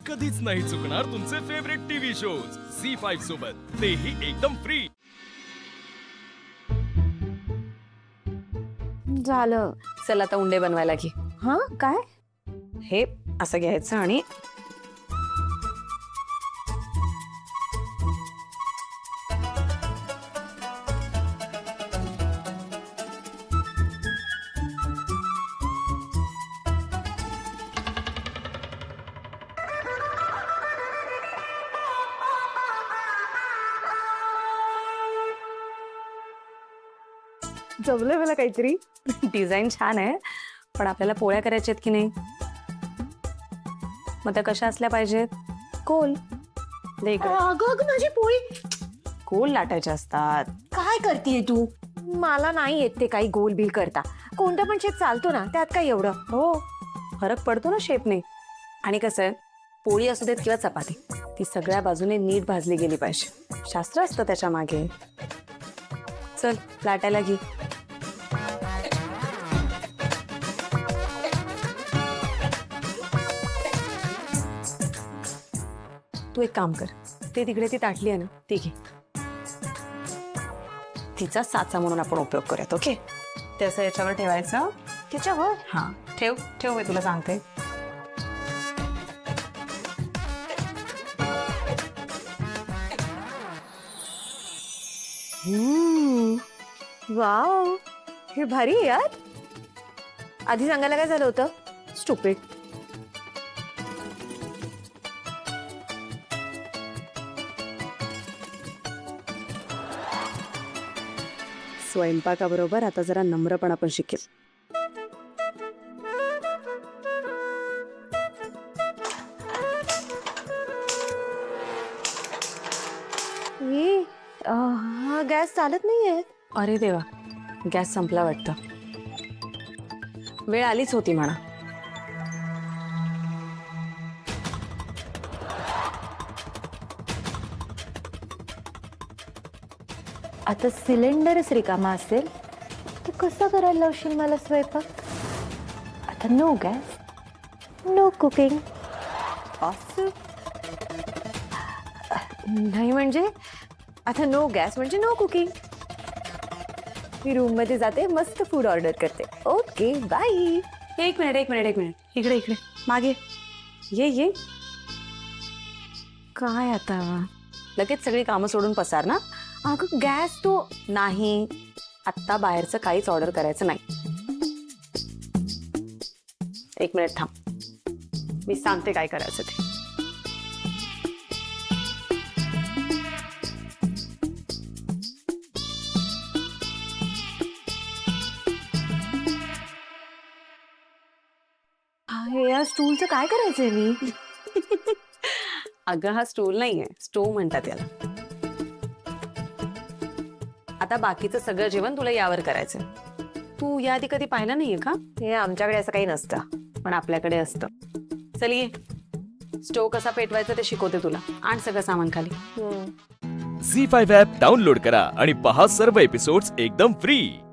कधीच नाही चुकणार तुमचे फेवरेट टीव्ही शोज झी5 सोबत, तेही एकदम फ्री. झालं. चल आता उंडे बनवायला घे. हा काय? हे असं घ्यायचं आणि जमलंय मला काहीतरी. डिझाईन छान आहे, पण आपल्याला पोळ्या करायच्या आहेत की नाही? मग त्या कशा असल्या पाहिजेत? कोल. दे इकडे. अगं अगं माझी पोळी. गोल लाटायच्या असतात. काय करतेय तू? मला नाही येत ते काही गोल बिल करता. कोणता पण शेप चालतो ना, त्यात काय एवढं. हो, फरक पडतो ना शेपने. आणि कसं आहे, पोळी असू देत किंवा चपाती, ती सगळ्या बाजूने नीट भाजली गेली पाहिजे. शास्त्र असतं त्याच्या मागे. चल लाटायला घे. तू एक काम कर, ते तिकडे ती ताटली आहे ना, ती घे. तिचा साचा म्हणून आपण उपयोग करूयात. ओके, ते असं याच्यावर ठेवायचं. त्याच्यावर. हा, ठेव ठेव, मी तुला सांगते. वाव, हे भारी आहे यार. आधी सांगायला काय झालं होतं? स्टुपिड. स्वयंपाकाबरोबर आता जरा नम्रपणा पण शिकेल. हा गॅस चालत नाहीये. अरे देवा, गॅस संपला वाटतं. वेळ आलीच होती म्हणा. आता सिलेंडरच रिकामा असेल तर कसं करायला लावशील मला स्वयंपाक? आता नो गॅस, नो कुकिंग. नाही म्हणजे आता नो गॅस म्हणजे नो कुकिंग. मी रूम मध्ये जाते, मस्त फूड ऑर्डर करते. Okay bye. एक मिनिट एक मिनिट एक मिनिट, इकडे इकडे मागे ये ये. काय आता लगेच सगळी कामं सोडून पसार ना? अगं गॅस तो नाही, आत्ता बाहेरचं काहीच ऑर्डर करायचं नाही. एक मिनिट थांब, मी सांगते काय करायचं ते. या स्टूलचं काय करायचंय मी? अगं हा स्टूल नाहीये, स्टोव म्हणतात याला. आता बाकीचं सगळं जेवण तुला यावर करायचं. तू याआधी कधी पाहिलं नाहीये का? हे आमच्याकडे असं काही नसतं. पण आपल्याकडे असतं. चल ये, स्टोव कसा पेटवायचा ते शिकवते तुला. आण सगळं सामान खाली. झी5 ॲप डाउनलोड करा आणि पहा सर्व एपिसोड्स एकदम फ्री.